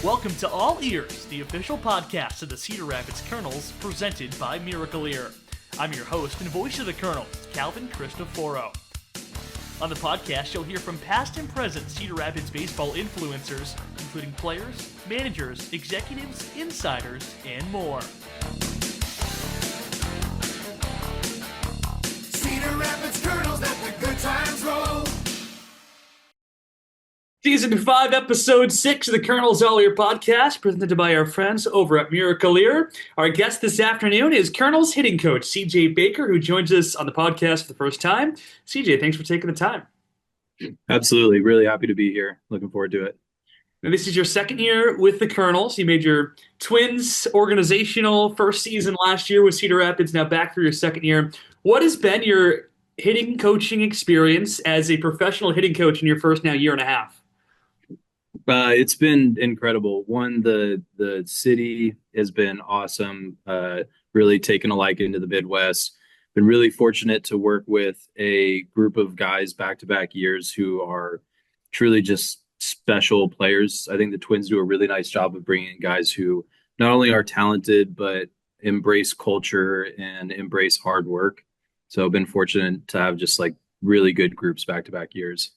Welcome to All Ears, the official podcast of the Cedar Rapids Kernels, presented by Miracle Ear. I'm your host and voice of the Kernels, Calvin Cristoforo. On the podcast, you'll hear from past and present Cedar Rapids baseball influencers, including players, managers, executives, insiders, and more. Cedar Rapids Kernels, let the good times roll. Season 5, Episode 6 of the Kernels All Ear podcast, presented by our friends over at Miracle Ear. Our guest this afternoon is Kernels hitting coach CJ Baker, who joins us on the podcast for the first time. CJ, thanks for taking the time. Absolutely. Really happy to be here. Looking forward to it. Now, this is your second year with the Kernels. You made your Twins organizational first season last year with Cedar Rapids, now back for your second year. What has been your hitting coaching experience as a professional hitting coach in your first now year and a half? It's been incredible. The city has been awesome. Really taken a liking to the Midwest. Been really fortunate to work with a group of guys back-to-back years who are truly just special players. I think the Twins do a really nice job of bringing in guys who not only are talented, but embrace culture and embrace hard work. So I've been fortunate to have just like really good groups back-to-back years.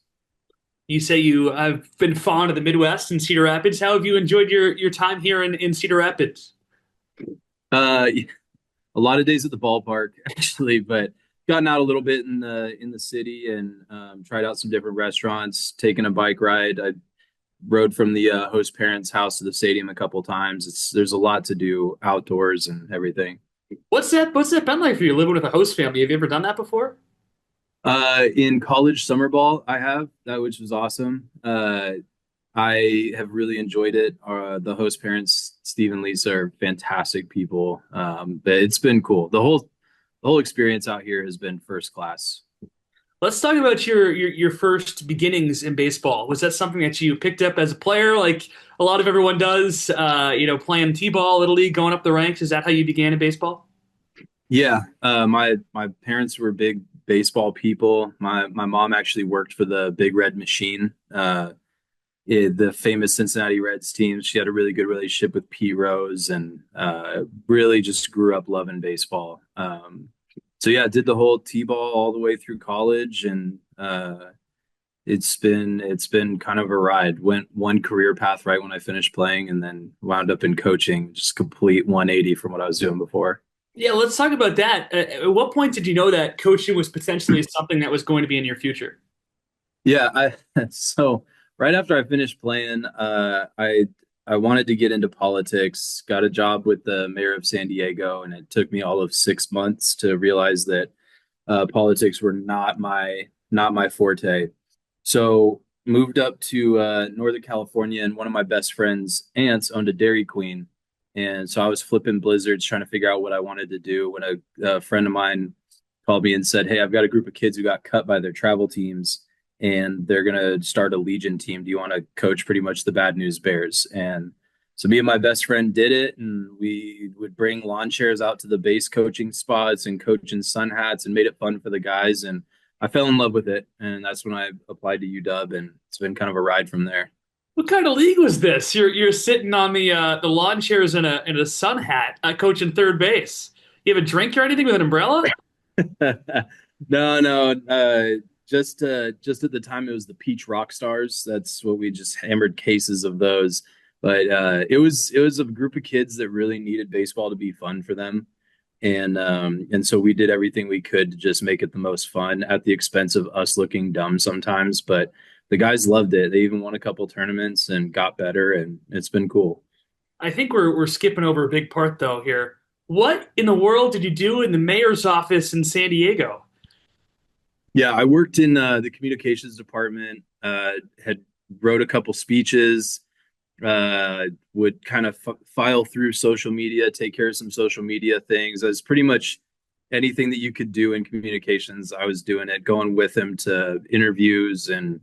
You say you have been fond of the Midwest and Cedar Rapids. How have you enjoyed your time here in Cedar Rapids? A lot of days at the ballpark, actually, but gotten out a little bit in the city and tried out some different restaurants, taken a bike ride. I rode from the host parents' house to the stadium a couple times. There's a lot to do outdoors and everything. What's that been like for you, living with a host family? Have you ever done that before? In college summer ball, I have that, which was awesome. I have really enjoyed it. The host parents, Steve and Lisa, are fantastic people. But it's been cool. The whole experience out here has been first class. Let's talk about your first beginnings in baseball. Was that something that you picked up as a player, like a lot of everyone does? Playing t-ball, little league, going up the ranks. Is that how you began in baseball? Yeah, my parents were big baseball people. My mom actually worked for the Big Red Machine, the famous Cincinnati Reds team. She had a really good relationship with Pete Rose and really just grew up loving baseball. So yeah, did the whole T-ball all the way through college, and it's been kind of a ride. Went one career path right when I finished playing, and then wound up in coaching, just complete 180 from what I was doing before. Yeah, let's talk about that. At what point did you know that coaching was potentially something that was going to be in your future? Yeah, so right after I finished playing, I wanted to get into politics, got a job with the mayor of San Diego, and it took me all of 6 months to realize that politics were not my forte. So moved up to Northern California, and one of my best friend's aunts owned a Dairy Queen. And so I was flipping blizzards, trying to figure out what I wanted to do when a friend of mine called me and said, "Hey, I've got a group of kids who got cut by their travel teams, and they're going to start a Legion team. Do you want to coach pretty much the Bad News Bears?" And so me and my best friend did it, and we would bring lawn chairs out to the base coaching spots and coach in sun hats and made it fun for the guys. And I fell in love with it, and that's when I applied to UW, and it's been kind of a ride from there. What kind of league was this? You're sitting on the lawn chairs in a sun hat, coaching third base. You have a drink or anything with an umbrella? No. Just at the time, it was the Peach Rock Stars. That's what we just hammered cases of those. But it was a group of kids that really needed baseball to be fun for them, and so we did everything we could to just make it the most fun at the expense of us looking dumb sometimes. But the guys loved it. They even won a couple tournaments and got better, and it's been cool. I think we're skipping over a big part though here. What in the world did you do in the mayor's office in San Diego? Yeah, I worked in the communications department, had wrote a couple speeches, would kind of file through social media, take care of some social media things. As pretty much anything that you could do in communications, I was doing it, going with him to interviews and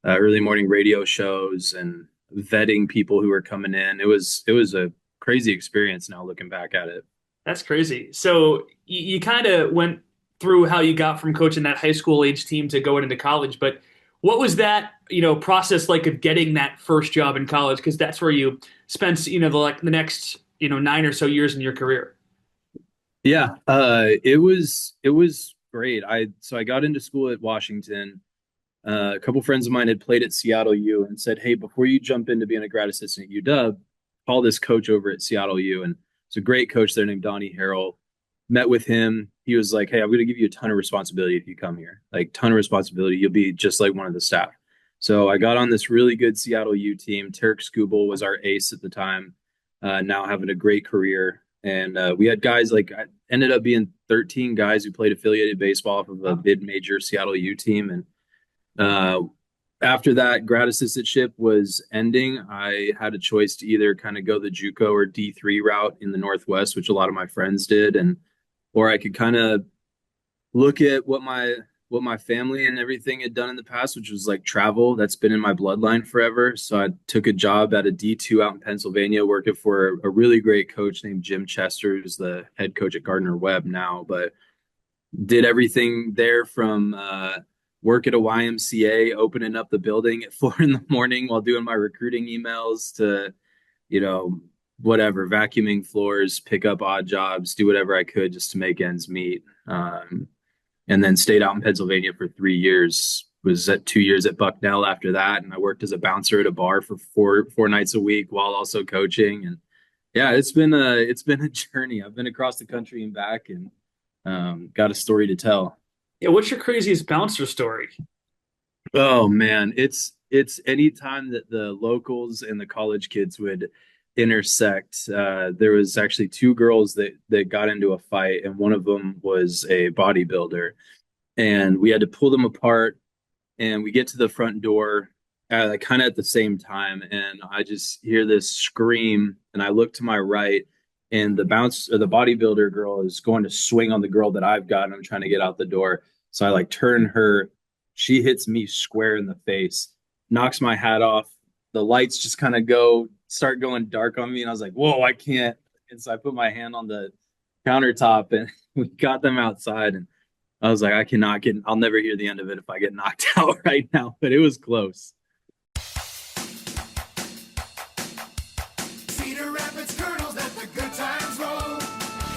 early morning radio shows and vetting people who were coming in. It was a crazy experience now looking back at it. That's crazy. So you kind of went through how you got from coaching that high school age team to going into college, but What was that, process like of getting that first job in college? Because that's where you spent, the next, 9 or so years in your career. Yeah, it was great. I got into school at Washington. A couple friends of mine had played at Seattle U and said, "Hey, before you jump into being a grad assistant at UW, call this coach over at Seattle U." And it's a great coach there named Donnie Harrell. Met with him. He was like, "Hey, I'm going to give you a ton of responsibility if you come here. Like ton of responsibility. You'll be just like one of the staff." So I got on this really good Seattle U team. Tarek Skubal was our ace at the time. Now having a great career, and we had guys like I ended up being 13 guys who played affiliated baseball off of a mid-major Seattle U team, and uh, after that grad assistantship was ending, I had a choice to either kind of go the JUCO or D3 route in the Northwest, which a lot of my friends did, and or I could kind of look at what my family and everything had done in the past, which was like travel. That's been in my bloodline forever. So I took a job at a D2 out in Pennsylvania, working for a really great coach named Jim Chester, who's the head coach at Gardner Webb now, but did everything there from work at a YMCA, opening up the building at 4 in the morning while doing my recruiting emails to, you know, whatever, vacuuming floors, pick up odd jobs, do whatever I could just to make ends meet. And then stayed out in Pennsylvania for 3 years. Was at 2 years at Bucknell after that, and I worked as a bouncer at a bar for four nights a week while also coaching. And yeah, it's been a journey. I've been across the country and back, and got a story to tell. Yeah, what's your craziest bouncer story? Oh man, it's any time that the locals and the college kids would intersect. There was actually two girls that got into a fight, and one of them was a bodybuilder, and we had to pull them apart. And we get to the front door, like kind of at the same time, and I just hear this scream, and I look to my right, and the bodybuilder girl is going to swing on the girl that I've got, and I'm trying to get out the door. So I like turn her, she hits me square in the face, knocks my hat off. The lights just kind of start going dark on me, and I was like, "Whoa, I can't!" And so I put my hand on the countertop, and we got them outside, and I was like, I'll never hear the end of it if I get knocked out right now, but it was close. Cedar Rapids Kernels, let the good times roll.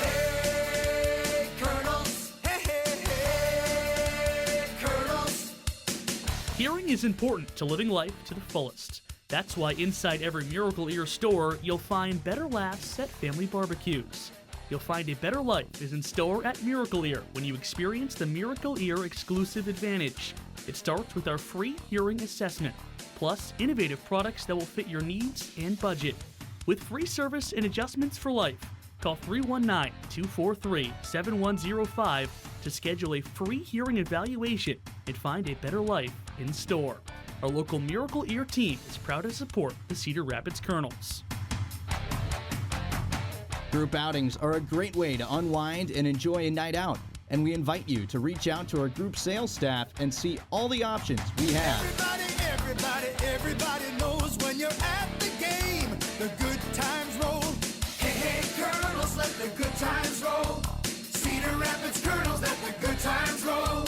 Hey, Kernels. Hey, Kernels. Hearing is important to living life to the fullest. That's why inside every Miracle Ear store, you'll find better laughs at family barbecues. You'll find a better life is in store at Miracle Ear when you experience the Miracle Ear exclusive advantage. It starts with our free hearing assessment, plus innovative products that will fit your needs and budget. With free service and adjustments for life, call 319-243-7105 to schedule a free hearing evaluation and find a better life in store. Our local Miracle Ear team is proud to support the Cedar Rapids Kernels. Group outings are a great way to unwind and enjoy a night out, and we invite you to reach out to our group sales staff and see all the options we have. Everybody knows when you're at the game, the good times roll. Hey, Kernels, let the good times roll. Cedar Rapids Kernels, let the good times roll.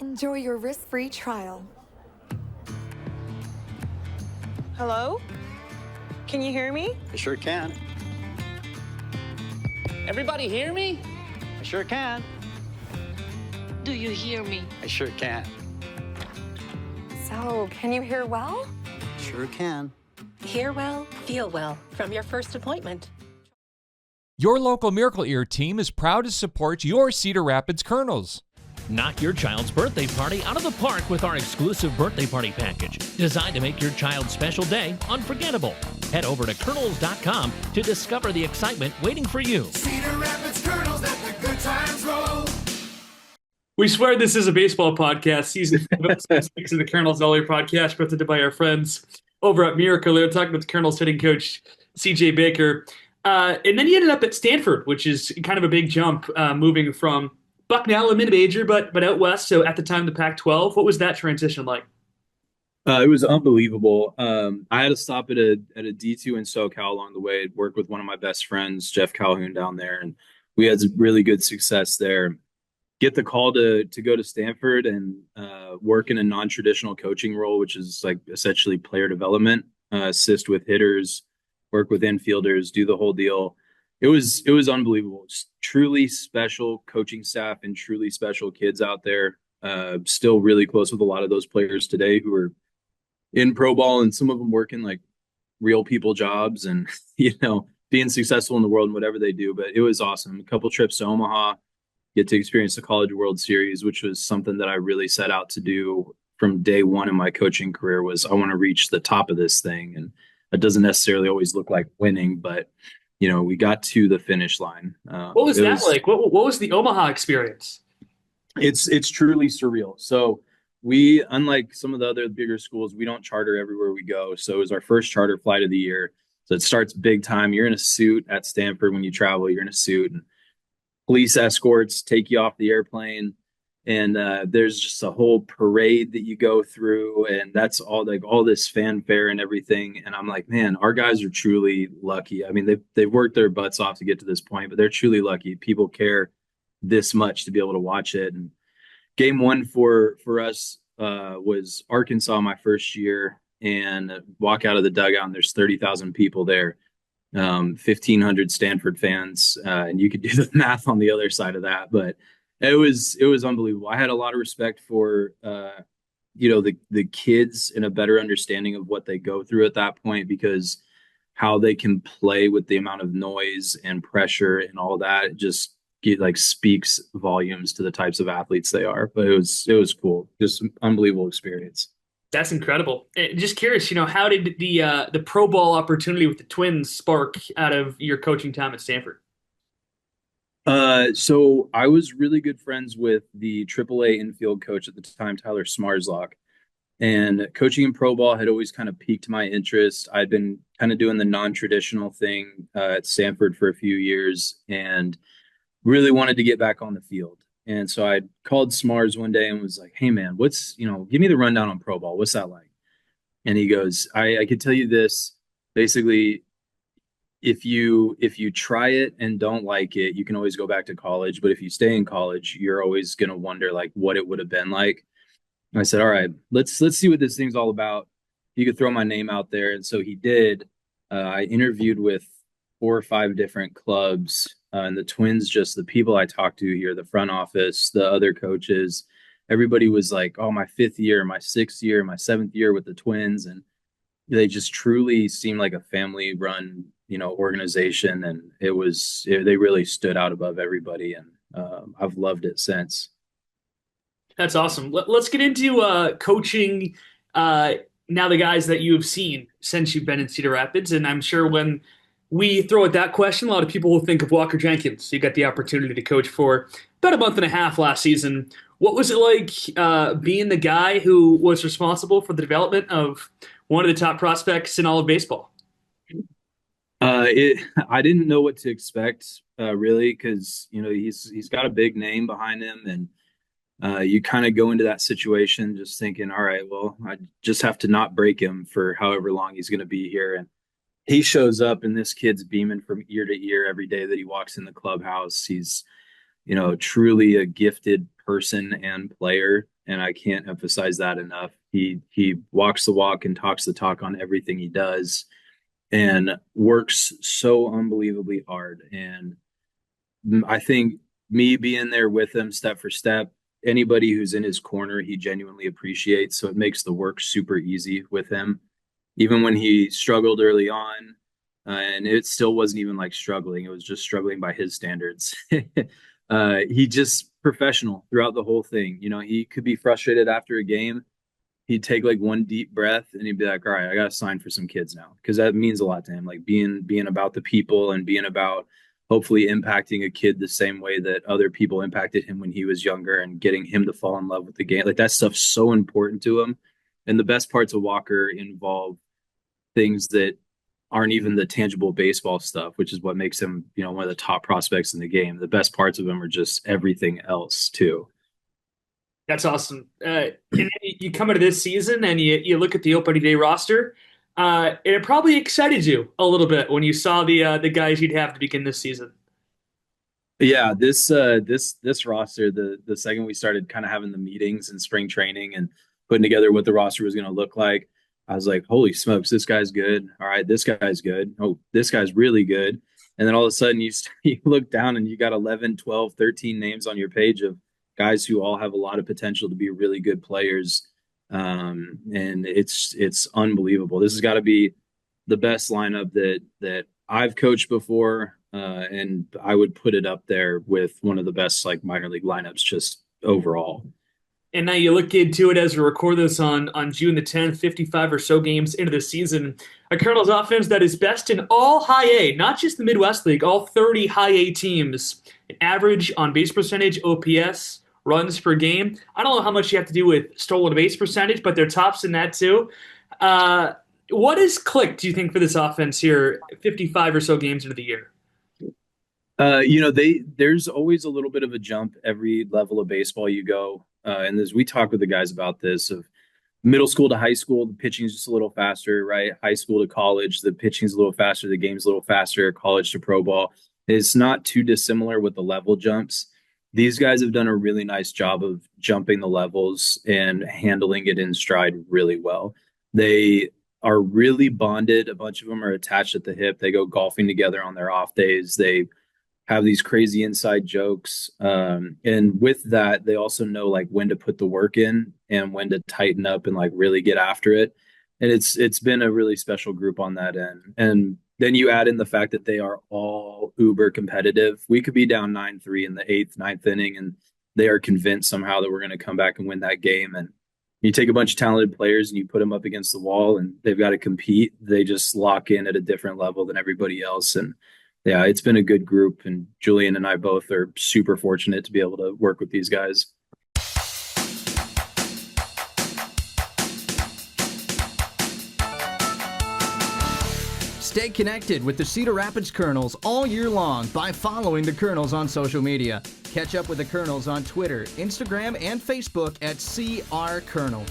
Enjoy your risk-free trial. Hello? Can you hear me? I sure can. Everybody hear me? I sure can. Do you hear me? I sure can. So, can you hear well? Sure can. Hear well, feel well from your first appointment. Your local Miracle Ear team is proud to support your Cedar Rapids Kernels. Knock your child's birthday party out of the park with our exclusive birthday party package, designed to make your child's special day unforgettable. Head over to Kernels.com to discover the excitement waiting for you. Cedar Rapids Kernels, let the good times roll. We swear this is a baseball podcast. Season 5, episode 6 of the Kernels All Ear podcast, presented by our friends over at Miracle Ear, talking with Kernels hitting coach CJ Baker. And then you ended up at Stanford, which is kind of a big jump, moving from Bucknell, a mid-major, but out west. So at the time, the Pac-12. What was that transition like? It was unbelievable. I had to stop at a D2 in SoCal along the way. I'd work with one of my best friends, Jeff Calhoun, down there, and we had really good success there. Get the call to go to Stanford and work in a non-traditional coaching role, which is like essentially player development, assist with hitters, work with infielders, do the whole deal. It was unbelievable. Just truly special coaching staff and truly special kids out there. Still really close with a lot of those players today who are in pro ball, and some of them working like real people jobs and being successful in the world and whatever they do. But it was awesome. A couple trips to Omaha, get to experience the College World Series, which was something that I really set out to do from day one in my coaching career. Was I want to reach the top of this thing, and it doesn't necessarily always look like winning, but we got to the finish line. What was that like? What was the Omaha experience? It's truly surreal. So we, unlike some of the other bigger schools, we don't charter everywhere we go. So it was our first charter flight of the year. So it starts big time. You're in a suit at Stanford when you travel. You're in a suit, and police escorts take you off the airplane. And there's just a whole parade that you go through, and that's all this fanfare and everything. And I'm like, man, our guys are truly lucky. I mean, they've worked their butts off to get to this point, but they're truly lucky. People care this much to be able to watch it. And game one for us was Arkansas my first year, and walk out of the dugout and there's 30,000 people there, 1,500 Stanford fans, and you could do the math on the other side of that. But it was unbelievable. I had a lot of respect for the kids and a better understanding of what they go through at that point, because how they can play with the amount of noise and pressure and all that just speaks volumes to the types of athletes they are. But it was cool, just an unbelievable experience. That's incredible. Just curious, how did the pro ball opportunity with the Twins spark out of your coaching time at Stanford? So I was really good friends with the AAA infield coach at the time, Tyler Smarslock, and coaching in pro ball had always kind of piqued my interest. I'd been kind of doing the non-traditional thing at Stanford for a few years and really wanted to get back on the field. And so I called Smars one day and was like, hey man, give me the rundown on pro ball. What's that like? And he goes, I could tell you this, basically, if you try it and don't like it, you can always go back to college. But if you stay in college, you're always going to wonder like what it would have been like. And I said, all right, let's see what this thing's all about. You could throw my name out there. And so he did. I interviewed with 4 or 5 different clubs, and the Twins, just the people I talked to here, the front office, the other coaches, everybody was like, oh, my 5th year, my 6th year, my 7th year with the Twins. And they just truly seemed like a family run organization, and they really stood out above everybody, and I've loved it since. That's awesome. Let's get into coaching now, the guys that you have seen since you've been in Cedar Rapids. And I'm sure when we throw at that question, a lot of people will think of Walker Jenkins. You got the opportunity to coach for about a month and a half last season. What was it like being the guy who was responsible for the development of one of the top prospects in all of baseball? I didn't know what to expect, really, because he's got a big name behind him, and you kind of go into that situation just thinking, all right, well, I just have to not break him for however long he's going to be here. And he shows up, and this kid's beaming from ear to ear every day that he walks in the clubhouse. He's truly a gifted person and player, and I can't emphasize that enough. He walks the walk and talks the talk on everything he does, and works so unbelievably hard. And I think me being there with him step for step, anybody who's in his corner, he genuinely appreciates. So it makes the work super easy with him. Even when he struggled early on, and it still wasn't even like struggling, it was just struggling by his standards. He just professional throughout the whole thing. He could be frustrated after a game. He'd take like one deep breath and he'd be like, all right, I got to sign for some kids now. Cause that means a lot to him. Like being about the people and being about hopefully impacting a kid the same way that other people impacted him when he was younger, and getting him to fall in love with the game. Like that stuff's so important to him. And the best parts of Walker involve things that aren't even the tangible baseball stuff, which is what makes him, one of the top prospects in the game. The best parts of him are just everything else too. That's awesome. And you come into this season and you look at the opening day roster, and it probably excited you a little bit when you saw the guys you'd have to begin this season. Yeah, this roster, the second we started kind of having the meetings and spring training and putting together what the roster was going to look like, I was like, holy smokes, this guy's good. All right, this guy's good. Oh, this guy's really good. And then all of a sudden you look down and you got 11, 12, 13 names on your page of guys who all have a lot of potential to be really good players. And it's unbelievable. This has got to be the best lineup that I've coached before, and I would put it up there with one of the best like minor league lineups just overall. And now you look into it as we record this on June the 10th, 55 or so games into the season. A Kernels offense that is best in all high A, not just the Midwest League, all 30 high A teams. An average on base percentage, OPS, runs per game. I don't know how much you have to do with stolen base percentage, but they're tops in that too. What has clicked, do you think, for this offense here, 55 or so games into the year? There's always a little bit of a jump every level of baseball you go. And as we talk with the guys about this, of middle school to high school, the pitching is just a little faster, right? High school to college, the pitching is a little faster, the game's a little faster, college to pro ball. It's not too dissimilar with the level jumps. These guys have done a really nice job of jumping the levels and handling it in stride really well. They are really bonded. A bunch of them are attached at the hip. They go golfing together on their off days. They have these crazy inside jokes. And with that, they also know like when to put the work in and when to tighten up and like really get after it. And it's been a really special group on that end. And then you add in the fact that they are all uber competitive. We could be down 9-3 in the eighth, ninth inning, and they are convinced somehow that we're going to come back and win that game. And you take a bunch of talented players and you put them up against the wall and they've got to compete. They just lock in at a different level than everybody else. And yeah, it's been a good group, and Julian and I both are super fortunate to be able to work with these guys. Stay connected with the Cedar Rapids Kernels all year long by following the Kernels on social media. Catch up with the Kernels on Twitter, Instagram, and Facebook at CR Kernel.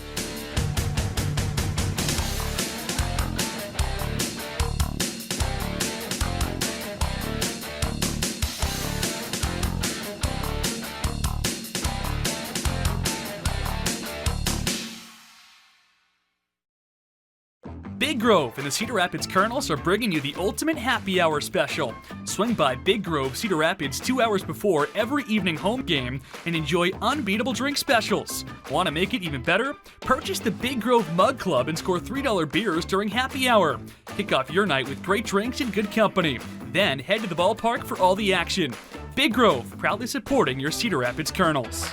Big Grove and the Cedar Rapids Kernels are bringing you the ultimate happy hour special. Swing by Big Grove, Cedar Rapids 2 hours before every evening home game and enjoy unbeatable drink specials. Want to make it even better? Purchase the Big Grove Mug Club and score $3 beers during happy hour. Kick off your night with great drinks and good company. Then head to the ballpark for all the action. Big Grove, proudly supporting your Cedar Rapids Kernels.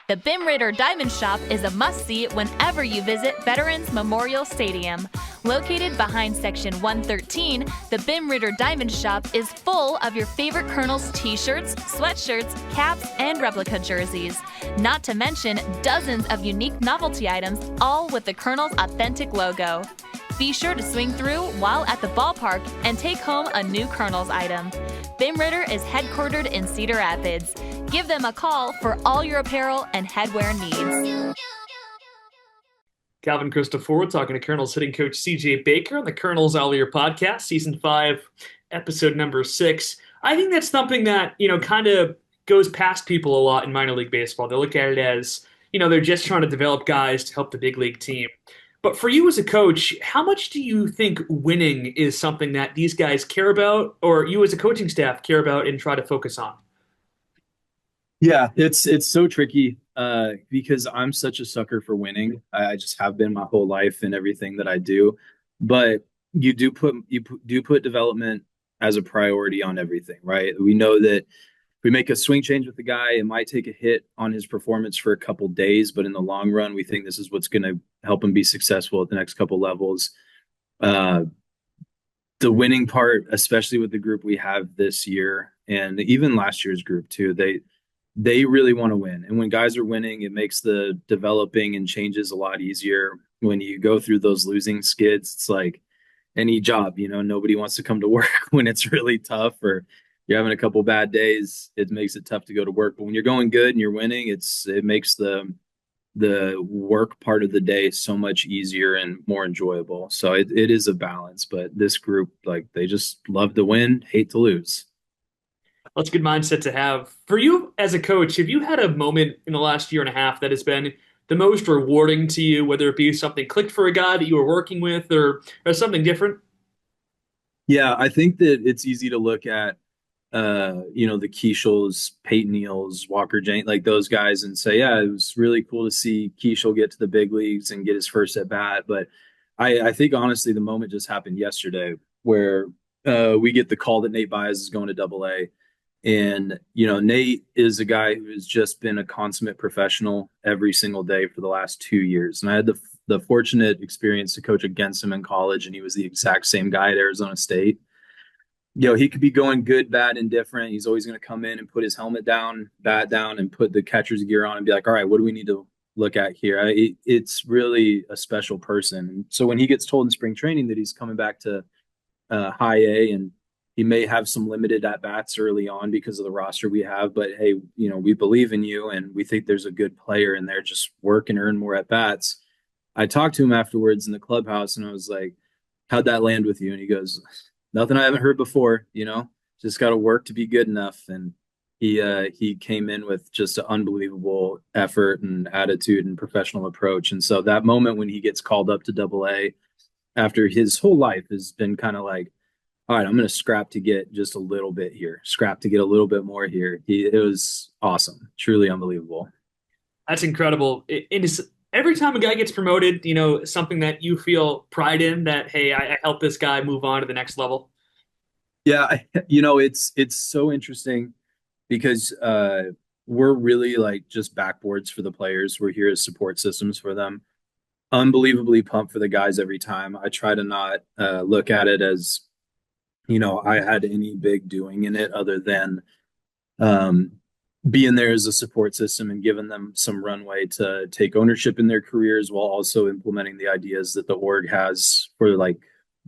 The Bim Ritter Diamond Shop is a must-see whenever you visit Veterans Memorial Stadium. Located behind Section 113, the Bim Ritter Diamond Shop is full of your favorite Kernels t-shirts, sweatshirts, caps, and replica jerseys. Not to mention dozens of unique novelty items, all with the Kernels' authentic logo. Be sure to swing through while at the ballpark and take home a new Kernels item. Bim Ritter is headquartered in Cedar Rapids. Give them a call for all your apparel and headwear needs. Calvin Christopher talking to Kernels hitting coach CJ Baker on the Kernels All Year podcast, season 5, episode number 6. I think that's something that, kind of goes past people a lot in minor league baseball. They look at it as, they're just trying to develop guys to help the big league team. But for you as a coach, how much do you think winning is something that these guys care about, or you as a coaching staff care about and try to focus on? Yeah, it's so tricky because I'm such a sucker for winning. I just have been my whole life in everything that I do. But you do put development as a priority on everything, right? We know that if we make a swing change with the guy, it might take a hit on his performance for a couple days, but in the long run, we think this is what's going to help him be successful at the next couple levels. The winning part, especially with the group we have this year, and even last year's group too, they really want to win. And when guys are winning, it makes the developing and changes a lot easier. When you go through those losing skids, it's like any job, nobody wants to come to work when it's really tough or you're having a couple bad days. It makes it tough to go to work. But when you're going good and you're winning, it makes the the work part of the day so much easier and more enjoyable. So it is a balance, but this group, like, they just love to win, hate to lose. That's a good mindset to have. For you as a coach, have you had a moment in the last year and a half that has been the most rewarding to you, whether it be something clicked for a guy that you were working with or something different? Yeah, I think that it's easy to look at the Keishels, Peyton Neals, Walker Jane, like those guys, and say, yeah, it was really cool to see Keishel get to the big leagues and get his first at bat. But I think honestly, the moment just happened yesterday where we get the call that Nate Baez is going to Double A. And, Nate is a guy who has just been a consummate professional every single day for the last 2 years. And I had the fortunate experience to coach against him in college, and he was the exact same guy at Arizona State. He could be going good, bad, indifferent. He's always going to come in and put his helmet down, bat down, and put the catcher's gear on and be like, all right, what do we need to look at here? It's really a special person. So when he gets told in spring training that he's coming back to high A, and he may have some limited at bats early on because of the roster we have, but hey, we believe in you and we think there's a good player in there. Just work and earn more at bats. I talked to him afterwards in the clubhouse and I was like, how'd that land with you? And he goes, nothing I haven't heard before, just got to work to be good enough. And he came in with just an unbelievable effort and attitude and professional approach. And so that moment when he gets called up to Double A after his whole life has been kind of like, all right, I'm going to scrap to get just a little bit here, scrap to get a little bit more here. It was awesome, truly unbelievable. That's incredible. Every time a guy gets promoted, something that you feel pride in that, hey, I helped this guy move on to the next level. Yeah, it's so interesting because we're really like just backboards for the players. We're here as support systems for them. Unbelievably pumped for the guys every time. I try to not look at it as I had any big doing in it other than being there as a support system and giving them some runway to take ownership in their careers while also implementing the ideas that the org has for like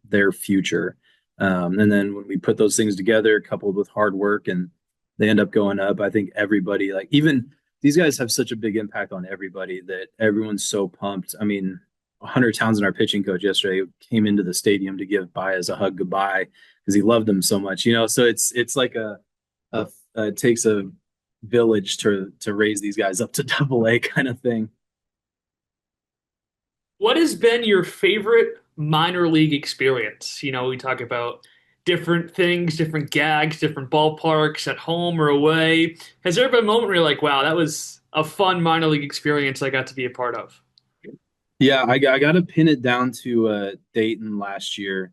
their future. And then when we put those things together, coupled with hard work, and they end up going up, I think everybody, like even these guys have such a big impact on everybody that everyone's so pumped. I mean, Hunter Townsend, our pitching coach yesterday, came into the stadium to give Baez a hug goodbye because he loved him so much, So it's like it takes a village to raise these guys up to Double A kind of thing. What has been your favorite minor league experience? We talk about different things, different gags, different ballparks at home or away. Has there been a moment where you're like, wow, that was a fun minor league experience I got to be a part of? Yeah, I got to pin it down to Dayton last year.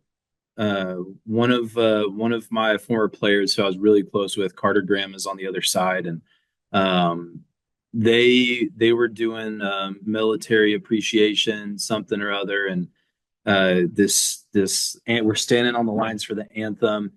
One of my former players who I was really close with, Carter Graham, is on the other side, and they were doing military appreciation something or other, and and we're standing on the lines for the anthem,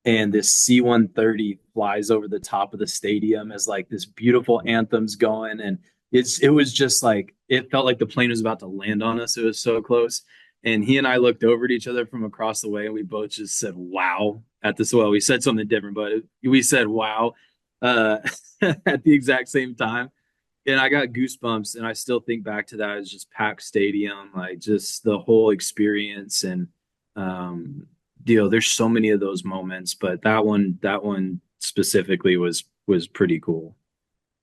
and this C-130 flies over the top of the stadium as like this beautiful anthem's going, and it was just like it felt like the plane was about to land on us. It was so close. And he and I looked over at each other from across the way, and we both just said, wow, at this. Well, we said something different, but we said, wow, at the exact same time. And I got goosebumps, and I still think back to that as just packed stadium, like just the whole experience. And, there's so many of those moments, but that one specifically was pretty cool.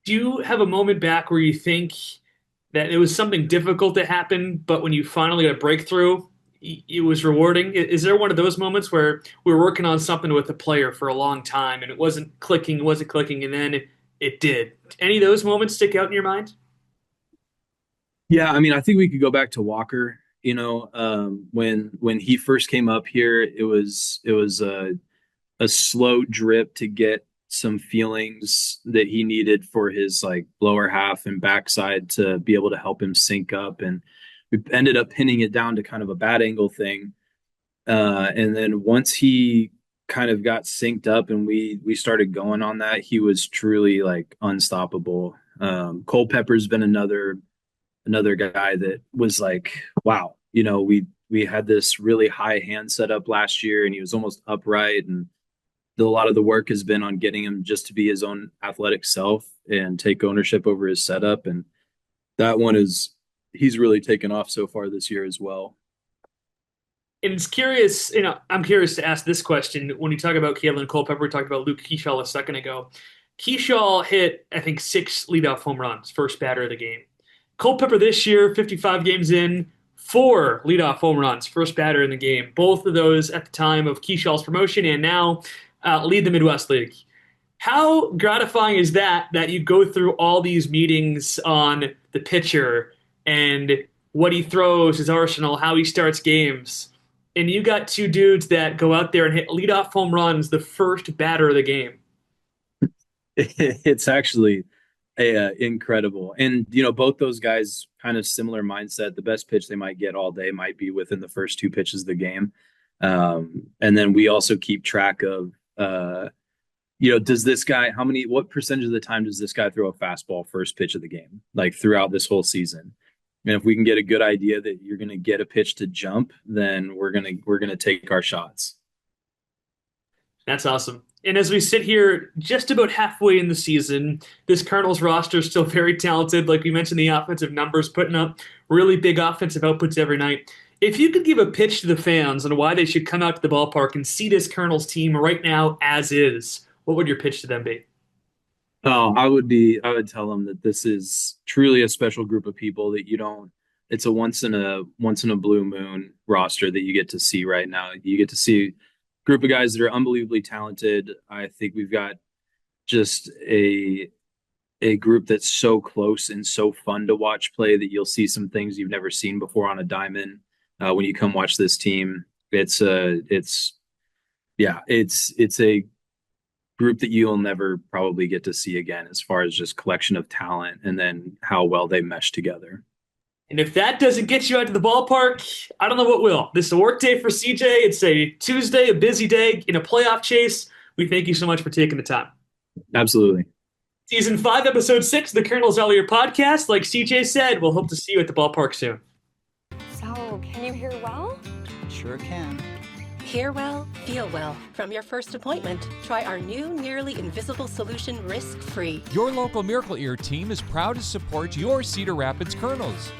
Do you have a moment back where you think that it was something difficult that happened, but when you finally got a breakthrough, it was rewarding? Is there one of those moments where we were working on something with a player for a long time and it wasn't clicking, and then it did? Any of those moments stick out in your mind? Yeah, I mean, I think we could go back to Walker. When he first came up here, it was a slow drip to get some feelings that he needed for his like lower half and backside to be able to help him sync up, and we ended up pinning it down to kind of a bad angle thing, and then once he kind of got synced up and we started going on that, he was truly like unstoppable. Culpepper's been another guy that was like, wow, we had this really high hand set up last year and he was almost upright, and a lot of the work has been on getting him just to be his own athletic self and take ownership over his setup. And that one he's really taken off so far this year as well. And it's curious, I'm curious to ask this question. When you talk about Kalen Culpepper, we talked about Luke Keeschall a second ago. Keeschall hit, I think, 6 leadoff home runs, first batter of the game. Culpepper this year, 55 games in, 4 leadoff home runs, first batter in the game. Both of those at the time of Keeschall's promotion and now lead the Midwest League. How gratifying is that you go through all these meetings on the pitcher and what he throws, his arsenal, how he starts games, and you got 2 dudes that go out there and hit leadoff home runs the first batter of the game? It's actually incredible. And, both those guys kind of similar mindset. The best pitch they might get all day might be within the first 2 pitches of the game. And then we also keep track of, does this guy, what percentage of the time does this guy throw a fastball first pitch of the game, like throughout this whole season? And if we can get a good idea that you're going to get a pitch to jump, then we're going to take our shots. That's awesome. And as we sit here just about halfway in the season, this Kernels roster is still very talented. Like we mentioned, the offensive numbers, putting up really big offensive outputs every night. If you could give a pitch to the fans on why they should come out to the ballpark and see this Kernels team right now as is, what would your pitch to them be? Oh, I would tell them that this is truly a special group of people that it's a once in a blue moon roster that you get to see right now. You get to see a group of guys that are unbelievably talented. I think we've got just a group that's so close and so fun to watch play that you'll see some things you've never seen before on a diamond. When you come watch this team, it's a group that you'll never probably get to see again, as far as just collection of talent and then how well they mesh together. And if that doesn't get you out to the ballpark, I don't know what will. This is a work day for CJ. It's a Tuesday, a busy day in a playoff chase. We thank you so much for taking the time. Absolutely. Season 5, Episode 6, the Kernels All Year podcast. Like CJ said, we'll hope to see you at the ballpark soon. So, can you hear well? Sure can. Hear well, feel well. From your first appointment, try our new nearly invisible solution risk-free. Your local Miracle Ear team is proud to support your Cedar Rapids Kernels.